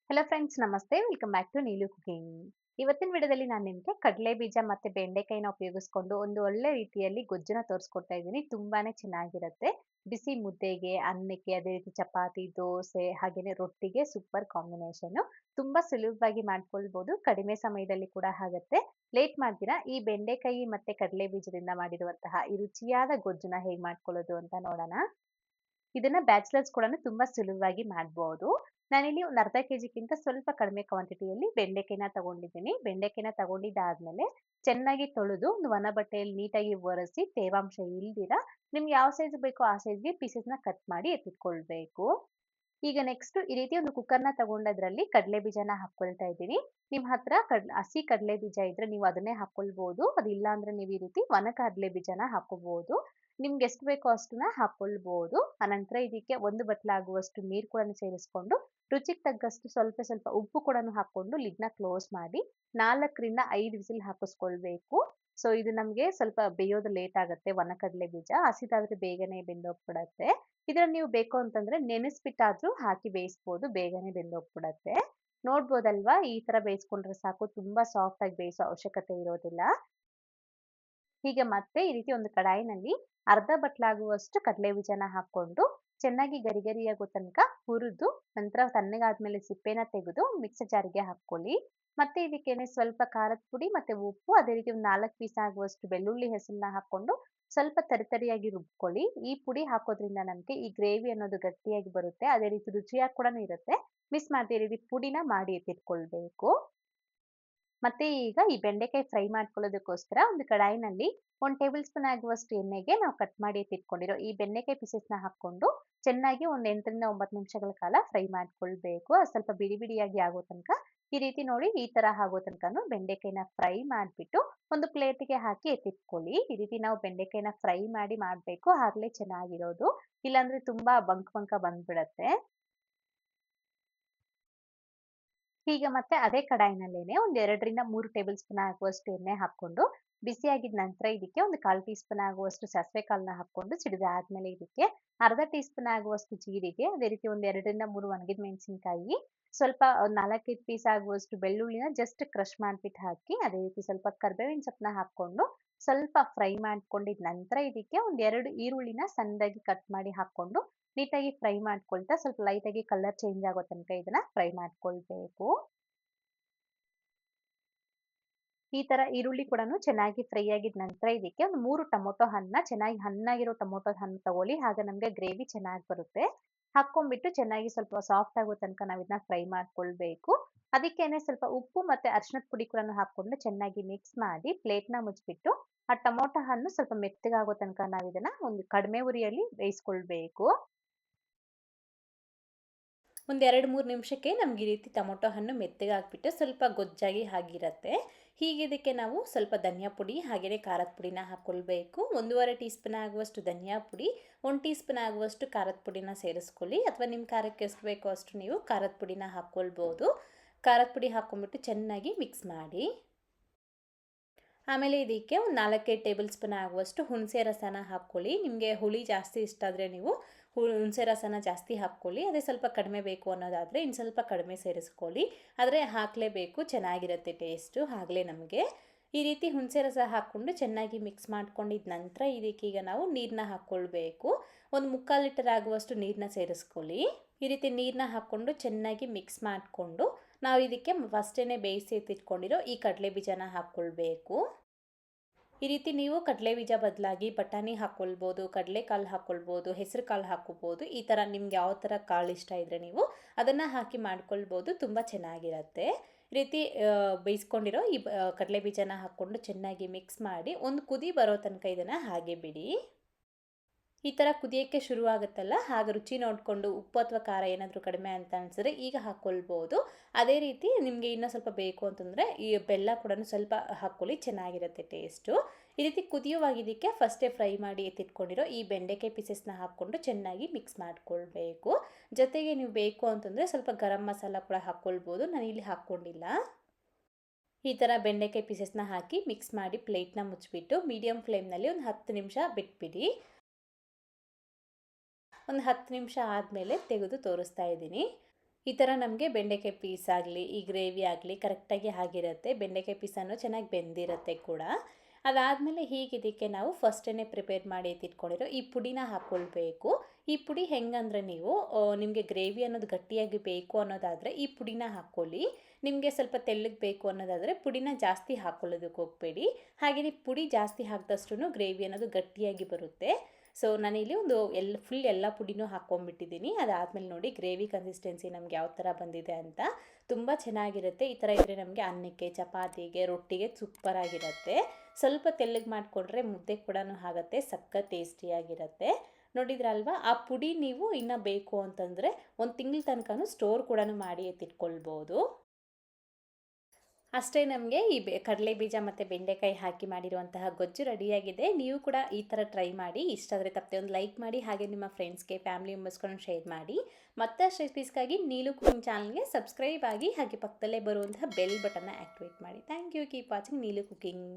Hello friends ನಮಸ್ತೆ welcome back to Neelu cooking. ಇವತ್ತಿನ ವಿಡಿಯೋದಲ್ಲಿ ನಾನು ನಿಮಗೆ ಕಡಲೆ ಬೀಜ ಮತ್ತೆ ಬೆಂಡೆಕಾಯಿನ ಉಪಯೋಗಿಸ್ಕೊಂಡು ಒಂದು ಒಳ್ಳೆ ರೀತಿಯಲ್ಲಿ ಗೊಜ್ಜನ್ನ ತೋರಿಸ್ಕೊಡ್ತಾ ಇದ್ದೀನಿ. ತುಂಬಾನೇ ಚೆನ್ನಾಗಿರುತ್ತೆ. ಬಿಸಿ ಮುದ್ದೆಗೆ, ಅನ್ನಕ್ಕೆ, ಅದೇ ರೀತಿ ಚಪಾತಿ, ದೋಸೆ ಹಾಗೇನೆ ರೊಟ್ಟಿಗೆ ಸೂಪರ್ ಕಾಂಬಿನೇಷನ್. ತುಂಬಾ ಸುಲಭವಾಗಿ ಮಾಡ್ಕೊಳ್ಬಹುದು. ಕಡಿಮೆ ಸಮಯದಲ್ಲಿ ಕೂಡ ಆಗುತ್ತೆ. ಲೇಟ್ ಮಾಡ್ತೀರಾ ಈ ಬೆಂಡೆಕಾಯಿ ಮತ್ತೆ ಕಡಲೆ ಬೀಜದಿಂದ ಮಾಡಿರುವಂತಹ ಈ ರುಚಿಯಾದ ಗೊಜ್ಜನ್ನ ಹೇಗೆ ಮಾಡ್ಕೊಳ್ಳೋದು ಅಂತ ನೋಡೋಣ. ಇದನ್ನ ಬ್ಯಾಚಲರ್ಸ್ ಕೂಡನು ತುಂಬಾ ಸುಲಭವಾಗಿ ಮಾಡ್ಬೋದು. ನಾನಿಲ್ಲಿ ಒಂದು ಅರ್ಧ ಕೆಜಿಗಿಂತ ಸ್ವಲ್ಪ ಕಡಿಮೆ ಕ್ವಾಂಟಿಟಿಯಲ್ಲಿ ಬೆಂಡೆಕಾಯಿನ ತಗೊಂಡಿದ್ದೀನಿ. ಬೆಂಡೆಕಾಯಿನ ತಗೊಂಡಿದ್ದಾದ್ಮೇಲೆ ಚೆನ್ನಾಗಿ ತೊಳೆದು ಒಂದು ಒಣ ಬಟ್ಟೆಯಲ್ಲಿ ನೀಟಾಗಿ ಒರೆಸಿ ತೇವಾಂಶ ಇಲ್ದಿರ ನಿಮ್ಗೆ ಯಾವ ಸೈಜ್ ಬೇಕೋ ಆ ಸೈಜ್‌ಗೆ ಪೀಸಸ್‌ನ ಕಟ್ ಮಾಡಿ ಎತ್ತಿಟ್ಕೊಳ್ಬೇಕು. ಈಗ ನೆಕ್ಸ್ಟ್ ಈ ರೀತಿ ಒಂದು ಕುಕ್ಕರ್‌ನ ತಗೊಂಡು ಅದ್ರಲ್ಲಿ ಕಡಲೆ ಬೀಜನ ಹಾಕ್ಕೊಳ್ತಾ ಇದ್ದೀನಿ. ನಿಮ್ ಹತ್ರ ಹಸಿ ಕಡಲೆ ಬೀಜ ಇದ್ರೆ ನೀವು ಅದನ್ನೇ ಹಾಕ್ಕೊಳ್ಬೋದು. ಅದಿಲ್ಲ ಅಂದ್ರೆ ನೀವು ಈ ರೀತಿ ಒಣ ಕಡಲೆ ಬೀಜನ ಹಾಕ್ಕೋಬಹುದು. ನಿಮ್ಗೆ ಎಷ್ಟು ಬೇಕೋ ಅಷ್ಟನ್ನ ಹಾಕ್ಕೊಳ್ಬೋದು. ಅನಂತರ ಇದಕ್ಕೆ 1 ಬಟ್ಲಾಗುವಷ್ಟು ನೀರು ಕೂಡ ಸೇರಿಸ್ಕೊಂಡು ರುಚಿಗೆ ತಕ್ಕಷ್ಟು ಸ್ವಲ್ಪ ಸ್ವಲ್ಪ ಉಪ್ಪು ಕೂಡ ಹಾಕ್ಕೊಂಡು ಲಿಡ್‌ನ ಕ್ಲೋಸ್ ಮಾಡಿ 4 ರಿಂದ 5 ವಿಸಿಲ್ ಹಾಕಿಸ್ಕೊಳ್ಬೇಕು. ಸೊ ಇದು ನಮ್ಗೆ ಸ್ವಲ್ಪ ಬೇಯೋದು ಲೇಟ್ ಆಗುತ್ತೆ ಒಣ ಕಡಲೆ ಬೀಜ. ಹಸಿದಾದ್ರೆ ಬೇಗನೆ ಬೆಂದೋಗ್ಬಿಡತ್ತೆ. ಇದನ್ನ ನೀವು ಬೇಕು ಅಂತಂದ್ರೆ ನೆನೆಸ್ಬಿಟ್ಟಾದ್ರೂ ಹಾಕಿ ಬೇಯಿಸ್ಬೋದು. ಬೇಗನೆ ಬೆಂದೋಗ್ಬಿಡತ್ತೆ. ನೋಡ್ಬೋದಲ್ವಾ? ಈ ತರ ಬೇಯಿಸ್ಕೊಂಡ್ರೆ ಸಾಕು. ತುಂಬಾ ಸಾಫ್ಟ್ ಆಗಿ ಬೇಯಿಸೋ ಅವಶ್ಯಕತೆ ಇರೋದಿಲ್ಲ. ಈಗ ಮತ್ತೆ ಈ ರೀತಿ ಒಂದು ಕಡಾಯಿನಲ್ಲಿ ಅರ್ಧ ಬಟ್ಲಾಗುವಷ್ಟು ಕಡಲೆ ಬೀಜನ ಹಾಕೊಂಡು ಚೆನ್ನಾಗಿ ಗರಿ ಗರಿಯಾಗೋ ತನಕ ಹುರಿದು ನಂತರ ತಣ್ಣಗಾದ್ಮೇಲೆ ಸಿಪ್ಪೆನ ತೆಗೆದು ಮಿಕ್ಸರ್ ಜಾರ್‌ಗೆ ಹಾಕ್ಕೊಳ್ಳಿ. ಮತ್ತೆ ಇದಕ್ಕೇನೆ ಸ್ವಲ್ಪ ಖಾರದ ಪುಡಿ ಮತ್ತೆ ಉಪ್ಪು ಅದೇ ರೀತಿ ಒಂದು 4 ಪೀಸ್ ಆಗುವಷ್ಟು ಬೆಳ್ಳುಳ್ಳಿ ಹೆಸರನ್ನ ಹಾಕೊಂಡು ಸ್ವಲ್ಪ ತರಿತರಿಯಾಗಿ ರುಬ್ಕೊಳ್ಳಿ. ಈ ಪುಡಿ ಹಾಕೋದ್ರಿಂದ ನಮ್ಗೆ ಈ ಗ್ರೇವಿ ಅನ್ನೋದು ಗಟ್ಟಿಯಾಗಿ ಬರುತ್ತೆ. ಅದೇ ರೀತಿ ರುಚಿಯಾಗಿ ಕೂಡನು ಇರುತ್ತೆ. ಮಿಸ್ ಮಾಡದೆ ಈ ರೀತಿ ಪುಡಿನ ಮಾಡಿ ಎತ್ತಿಟ್ಕೊಳ್ಬೇಕು. ಮತ್ತೆ ಈಗ ಈ ಬೆಂಡೆಕಾಯಿ ಫ್ರೈ ಮಾಡ್ಕೊಳ್ಳೋದಕ್ಕೋಸ್ಕರ ಒಂದು ಕಡಾಯಿನಲ್ಲಿ 1 ಟೇಬಲ್ ಸ್ಪೂನ್ ಆಗುವಷ್ಟು ಎಣ್ಣೆಗೆ ನಾವು ಕಟ್ ಮಾಡಿ ಎತ್ತಿಟ್ಕೊಂಡಿರೋ ಈ ಬೆಂಡೆಕಾಯಿ ಪೀಸಸ್‌ನ ಹಾಕ್ಕೊಂಡು ಚೆನ್ನಾಗಿ ಒಂದು 8 ರಿಂದ 9 ನಿಮಿಷಗಳ ಕಾಲ ಫ್ರೈ ಮಾಡ್ಕೊಳ್ಬೇಕು. ಅದು ಸ್ವಲ್ಪ ಬಿಡಿ ಬಿಡಿಯಾಗಿ ಆಗೋ ತನಕ ಈ ರೀತಿ ನೋಡಿ ಈ ತರ ಆಗೋ ತನಕನು ಬೆಂಡೆಕಾಯಿನ ಫ್ರೈ ಮಾಡ್ಬಿಟ್ಟು ಒಂದು ಪ್ಲೇಟ್‌ಗೆ ಹಾಕಿ ಎತ್ತಿಟ್ಕೊಳ್ಳಿ. ಈ ರೀತಿ ನಾವು ಬೆಂಡೆಕಾಯಿನ ಫ್ರೈ ಮಾಡಿ ಮಾಡ್ಬೇಕು. ಆಗ್ಲೇ ಚೆನ್ನಾಗಿರೋದು. ಇಲ್ಲಾಂದ್ರೆ ತುಂಬಾ ಬಂಕ್ ಬಂದ್ಬಿಡತ್ತೆ. ಈಗ ಮತ್ತೆ ಅದೇ ಕಡಾಯಿನಲ್ಲೇನೆ ಒಂದ್ 2 ರಿಂದ 3 ಟೇಬಲ್ ಸ್ಪೂನ್ ಆಗುವಷ್ಟು ಎಣ್ಣೆ ಹಾಕ್ಕೊಂಡು, ಬಿಸಿಯಾಗಿದ ನಂತರ ಇದಕ್ಕೆ ಒಂದು 1/4 ಟೀ ಸ್ಪೂನ್ ಆಗುವಷ್ಟು ಸಾಸಿವೆ ಕಾಳನ್ನ ಹಾಕ್ಕೊಂಡು ಸಿಡಿದಾದ್ಮೇಲೆ ಇದಕ್ಕೆ ಅರ್ಧ ಟೀ ಸ್ಪೂನ್ ಆಗುವಷ್ಟು ಜೀರಿಗೆ, ಅದೇ ರೀತಿ ಒಂದ್ 2 ರಿಂದ 3 ಒಣಗಿದ ಮೆಣಸಿನಕಾಯಿ, ಸ್ವಲ್ಪ ಒಂದ್ 4, 5 ಪೀಸ್ ಆಗುವಷ್ಟು ಬೆಳ್ಳುಳ್ಳಿನ ಜಸ್ಟ್ ಕ್ರಷ್ ಮಾಡ್ಬಿಟ್ಟು ಹಾಕಿ, ಅದೇ ರೀತಿ ಸ್ವಲ್ಪ ಕರ್ಬೇವಿನ ಸೊಪ್ಪನ್ನ ಹಾಕ್ಕೊಂಡು ಸ್ವಲ್ಪ ಫ್ರೈ ಮಾಡ್ಕೊಂಡಿದ್ ನಂತರ ಇದಕ್ಕೆ ಒಂದ್ 2 ಈರುಳ್ಳಿನ ಸಣ್ಣದಾಗಿ ಕಟ್ ಮಾಡಿ ಹಾಕ್ಕೊಂಡು ನೀಟಾಗಿ ಫ್ರೈ ಮಾಡ್ಕೊಳ್ತಾ ಸ್ವಲ್ಪ ಲೈಟ್ ಆಗಿ ಕಲರ್ ಚೇಂಜ್ ಆಗೋ ತನಕ ಇದನ್ನ ಫ್ರೈ ಮಾಡ್ಕೊಳ್ಬೇಕು. ಈ ತರ ಈರುಳ್ಳಿ ಕೂಡನು ಚೆನ್ನಾಗಿ ಫ್ರೈ ಆಗಿದ ನಂತರ ಇದಕ್ಕೆ ಒಂದು 3 ಟೊಮೊಟೊ ಹಣ್ಣನ್ನ ಚೆನ್ನಾಗಿ ಹಣ್ಣಾಗಿರೋ ಟೊಮೊಟೊ ಹಣ್ಣು ತಗೊಳ್ಳಿ. ಆಗ ನಮ್ಗೆ ಗ್ರೇವಿ ಚೆನ್ನಾಗಿ ಬರುತ್ತೆ. ಹಾಕ್ಕೊಂಡ್ಬಿಟ್ಟು ಚೆನ್ನಾಗಿ ಸ್ವಲ್ಪ ಸಾಫ್ಟ್ ಆಗೋ ತನಕ ನಾವ್ ಇದನ್ನ ಫ್ರೈ ಮಾಡ್ಕೊಳ್ಬೇಕು. ಅದಕ್ಕೇನೆ ಸ್ವಲ್ಪ ಉಪ್ಪು ಮತ್ತೆ ಅರಿಶಿಣದ ಪುಡಿ ಕೂಡನು ಹಾಕ್ಕೊಂಡು ಚೆನ್ನಾಗಿ ಮಿಕ್ಸ್ ಮಾಡಿ ಪ್ಲೇಟ್‌ನ ಮುಚ್ಚಿಬಿಟ್ಟು ಆ ಟೊಮೊಟೊ ಹಣ್ಣು ಸ್ವಲ್ಪ ಮೆತ್ತಗಾಗೋ ತನಕ ನಾವ್ ಇದನ್ನ ಒಂದು ಕಡಿಮೆ ಉರಿಯಲ್ಲಿ ಬೇಯಿಸ್ಕೊಳ್ಬೇಕು. ಒಂದು 2, 3 ನಿಮಿಷಕ್ಕೆ ನಮ್ಗೆ ಈ ರೀತಿ ಟೊಮೊಟೊ ಹಣ್ಣು ಮೆತ್ತಗಾಗ್ಬಿಟ್ಟು ಸ್ವಲ್ಪ ಗೊಜ್ಜಾಗಿ ಆಗಿರತ್ತೆ. ಹೀಗೆ ಇದಕ್ಕೆ ನಾವು ಸ್ವಲ್ಪ ಧನಿಯಾ ಪುಡಿ ಹಾಗೆಯೇ ಖಾರದ ಪುಡಿನ ಹಾಕ್ಕೊಳ್ಬೇಕು. 1 ಟೀ ಸ್ಪೂನ್ ಆಗುವಷ್ಟು ಧನಿಯಾ ಪುಡಿ, 1 ಟೀ ಸ್ಪೂನ್ ಆಗುವಷ್ಟು ಖಾರದ ಪುಡಿನ ಸೇರಿಸ್ಕೊಳ್ಳಿ. ಅಥವಾ ನಿಮ್ಮ ಖಾರಕ್ಕೆ ಎಷ್ಟು ಬೇಕೋ ಅಷ್ಟು ನೀವು ಖಾರದ ಪುಡಿನ ಹಾಕ್ಕೊಳ್ಬೋದು. ಖಾರದ ಪುಡಿ ಹಾಕ್ಕೊಂಬಿಟ್ಟು ಚೆನ್ನಾಗಿ ಮಿಕ್ಸ್ ಮಾಡಿ. ಆಮೇಲೆ ಇದಕ್ಕೆ ಒಂದು 4-5 ಟೇಬಲ್ ಸ್ಪೂನ್ ಆಗುವಷ್ಟು ಹುಣಸೆ ರಸನ ಹಾಕ್ಕೊಳ್ಳಿ. ನಿಮಗೆ ಹುಳಿ ಜಾಸ್ತಿ ಇಷ್ಟ ಆದರೆ ನೀವು ಹುಣಸೆ ರಸನ ಜಾಸ್ತಿ ಹಾಕ್ಕೊಳ್ಳಿ. ಅದೇ ಸ್ವಲ್ಪ ಕಡಿಮೆ ಬೇಕು ಅನ್ನೋದಾದರೆ ಇನ್ನು ಸ್ವಲ್ಪ ಕಡಿಮೆ ಸೇರಿಸ್ಕೊಳ್ಳಿ. ಆದರೆ ಹಾಕಲೇಬೇಕು, ಚೆನ್ನಾಗಿರುತ್ತೆ ಟೇಸ್ಟು. ಆಗಲೇ ನಮಗೆ ಈ ರೀತಿ ಹುಣಸೆ ರಸ ಹಾಕ್ಕೊಂಡು ಚೆನ್ನಾಗಿ ಮಿಕ್ಸ್ ಮಾಡ್ಕೊಂಡಿದ್ದ ನಂತರ ಇದಕ್ಕೀಗ ನಾವು ನೀರನ್ನ ಹಾಕ್ಕೊಳ್ಬೇಕು. ಒಂದು 3/4 ಲೀಟರ್ ಆಗುವಷ್ಟು ನೀರನ್ನ ಸೇರಿಸ್ಕೊಳ್ಳಿ. ಈ ರೀತಿ ನೀರನ್ನ ಹಾಕ್ಕೊಂಡು ಚೆನ್ನಾಗಿ ಮಿಕ್ಸ್ ಮಾಡಿಕೊಂಡು ನಾವು ಇದಕ್ಕೆ ಫಸ್ಟೇ ಬೇಯಿಸಿ ಎತ್ತಿಟ್ಕೊಂಡಿರೋ ಈ ಕಡಲೆ ಬೀಜನ ಹಾಕ್ಕೊಳ್ಬೇಕು. ಈ ರೀತಿ ನೀವು ಕಡಲೆ ಬೀಜ ಬದಲಾಗಿ ಬಟಾಣಿ ಹಾಕ್ಕೊಳ್ಬೋದು, ಕಡಲೆಕಾಳು ಹಾಕ್ಕೊಳ್ಬೋದು, ಹೆಸರು ಕಾಳು ಹಾಕ್ಕೊಬೋದು. ಈ ಥರ ನಿಮ್ಗೆ ಯಾವ ಥರ ಕಾಳು ಇಷ್ಟ ಇದ್ದರೆ ನೀವು ಅದನ್ನು ಹಾಕಿ ಮಾಡ್ಕೊಳ್ಬೋದು. ತುಂಬ ಚೆನ್ನಾಗಿರುತ್ತೆ. ಈ ರೀತಿ ಬೇಯಿಸ್ಕೊಂಡಿರೋ ಈ ಕಡಲೆ ಬೀಜನ ಹಾಕ್ಕೊಂಡು ಚೆನ್ನಾಗಿ ಮಿಕ್ಸ್ ಮಾಡಿ ಒಂದು ಕುದಿ ಬರೋ ತನಕ ಇದನ್ನು ಹಾಗೆ ಬಿಡಿ. ಈ ಥರ ಕುದಿಯೋಕ್ಕೆ ಶುರುವಾಗುತ್ತಲ್ಲ, ಆಗ ರುಚಿ ನೋಡಿಕೊಂಡು ಉಪ್ಪು ಅಥವಾ ಖಾರ ಏನಾದರೂ ಕಡಿಮೆ ಅಂತ ಅನಿಸಿದ್ರೆ ಈಗ ಹಾಕ್ಕೊಳ್ಬೋದು. ಅದೇ ರೀತಿ ನಿಮಗೆ ಇನ್ನೂ ಸ್ವಲ್ಪ ಬೇಕು ಅಂತಂದರೆ ಈ ಬೆಲ್ಲ ಕೂಡ ಸ್ವಲ್ಪ ಹಾಕ್ಕೊಳ್ಳಿ, ಚೆನ್ನಾಗಿರುತ್ತೆ ಟೇಸ್ಟು. ಈ ರೀತಿ ಕುದಿಯುವಾಗಿದ್ದಕ್ಕೆ ಫಸ್ಟೇ ಫ್ರೈ ಮಾಡಿ ಎತ್ತಿಟ್ಕೊಂಡಿರೋ ಈ ಬೆಂಡೆಕಾಯಿ ಪೀಸಸ್ನ ಹಾಕ್ಕೊಂಡು ಚೆನ್ನಾಗಿ ಮಿಕ್ಸ್ ಮಾಡಿಕೊಳ್ಬೇಕು. ಜೊತೆಗೆ ನೀವು ಬೇಕು ಅಂತಂದರೆ ಸ್ವಲ್ಪ ಗರಂ ಮಸಾಲ ಕೂಡ ಹಾಕ್ಕೊಳ್ಬೋದು. ನಾನಿಲ್ಲಿ ಹಾಕ್ಕೊಂಡಿಲ್ಲ. ಈ ಥರ ಬೆಂಡೆಕಾಯಿ ಪೀಸಸ್ನ ಹಾಕಿ ಮಿಕ್ಸ್ ಮಾಡಿ ಪ್ಲೇಟ್ನ ಮುಚ್ಚಿಬಿಟ್ಟು ಮೀಡಿಯಮ್ ಫ್ಲೇಮ್ನಲ್ಲಿ ಒಂದು 10 ನಿಮಿಷ ಬಿಟ್ಬಿಡಿ. ಒಂದು 10 ನಿಮಿಷ ಆದಮೇಲೆ ತೆಗೆದು ತೋರಿಸ್ತಾ ಇದ್ದೀನಿ. ಈ ಥರ ನಮಗೆ ಬೆಂಡೆಕಾಯಿ ಪೀಸ್ ಆಗಲಿ, ಈ ಗ್ರೇವಿ ಆಗಲಿ ಕರೆಕ್ಟಾಗಿ ಆಗಿರುತ್ತೆ. ಬೆಂಡೆಕಾಯಿ ಪೀಸನ್ನು ಚೆನ್ನಾಗಿ ಬೆಂದಿರುತ್ತೆ ಕೂಡ. ಅದಾದಮೇಲೆ ಹೀಗೆ ಇದಕ್ಕೆ ನಾವು ಫಸ್ಟೇ ಪ್ರಿಪೇರ್ ಮಾಡಿ ಎತ್ತಿಟ್ಕೊಂಡಿರೋ ಈ ಪುಡಿನ ಹಾಕ್ಕೊಳ್ಬೇಕು. ಈ ಪುಡಿ ಹೆಂಗಂದರೆ ನೀವು ನಿಮಗೆ ಗ್ರೇವಿ ಅನ್ನೋದು ಗಟ್ಟಿಯಾಗಿ ಬೇಕು ಅನ್ನೋದಾದರೆ ಈ ಪುಡಿನ ಹಾಕ್ಕೊಳ್ಳಿ. ನಿಮಗೆ ಸ್ವಲ್ಪ ತೆಳ್ಳಗೆ ಬೇಕು ಅನ್ನೋದಾದರೆ ಪುಡಿನ ಜಾಸ್ತಿ ಹಾಕ್ಕೊಳ್ಳೋದಕ್ಕೆ ಹೋಗಬೇಡಿ. ಹಾಗೆಯೇ ಪುಡಿ ಜಾಸ್ತಿ ಹಾಕಿದಷ್ಟು ಗ್ರೇವಿ ಅನ್ನೋದು ಗಟ್ಟಿಯಾಗಿ ಬರುತ್ತೆ. ಸೊ ನಾನಿಲ್ಲಿ ಒಂದು ಫುಲ್ ಎಲ್ಲ ಪುಡಿನೂ ಹಾಕ್ಕೊಂಡ್ಬಿಟ್ಟಿದ್ದೀನಿ. ಅದಾದಮೇಲೆ ನೋಡಿ ಗ್ರೇವಿ ಕನ್ಸಿಸ್ಟೆನ್ಸಿ ನಮ್ಗೆ ಯಾವ ಥರ ಬಂದಿದೆ ಅಂತ. ತುಂಬ ಚೆನ್ನಾಗಿರುತ್ತೆ. ಈ ಥರ ಇದ್ದರೆ ನಮಗೆ ಅನ್ನಕ್ಕೆ, ಚಪಾತಿಗೆ, ರೊಟ್ಟಿಗೆ ಸೂಪರಾಗಿರುತ್ತೆ. ಸ್ವಲ್ಪ ತೆಳ್ಳಗೆ ಮಾಡಿಕೊಂಡ್ರೆ ಮುದ್ದೆ ಕೂಡ ಆಗುತ್ತೆ, ಸಖತ್ ಟೇಸ್ಟಿಯಾಗಿರುತ್ತೆ. ನೋಡಿದ್ರಲ್ವಾ, ಆ ಪುಡಿ ನೀವು ಇನ್ನೂ ಬೇಕು ಅಂತಂದರೆ 1 ತಿಂಗಳ ತನಕ ಸ್ಟೋರ್ ಕೂಡ ಮಾಡಿ ಎತ್ತಿಟ್ಕೊಳ್ಬೋದು. ಅಷ್ಟೇ ನಮಗೆ ಈ ಕಡಲೆ ಬೀಜ ಮತ್ತು ಬೆಂಡೆಕಾಯಿ ಹಾಕಿ ಮಾಡಿರುವಂತಹ ಗೊಜ್ಜು ರೆಡಿಯಾಗಿದೆ. ನೀವು ಕೂಡ ಈ ಥರ ಟ್ರೈ ಮಾಡಿ. ಇಷ್ಟ ಆದರೆ ತಪ್ಪದೆ ಒಂದು ಲೈಕ್ ಮಾಡಿ, ಹಾಗೆ ನಿಮ್ಮ ಫ್ರೆಂಡ್ಸ್ಗೆ, ಫ್ಯಾಮಿಲಿ ಮೆಂಬರ್ಸ್ಗಳನ್ನು ಶೇರ್ ಮಾಡಿ. ಮತ್ತಷ್ಟು ರೆಸಿಪೀಸ್ಗಾಗಿ ನೀಲು ಕುಕಿಂಗ್ ಚಾನಲ್ಗೆ ಸಬ್ಸ್ಕ್ರೈಬ್ ಆಗಿ, ಹಾಗೆ ಪಕ್ಕದಲ್ಲೇ ಬರುವಂತಹ ಬೆಲ್ ಬಟನ್ನ ಆ್ಯಕ್ಟಿವೇಟ್ ಮಾಡಿ. Thank you. Keep watching Neelu cooking.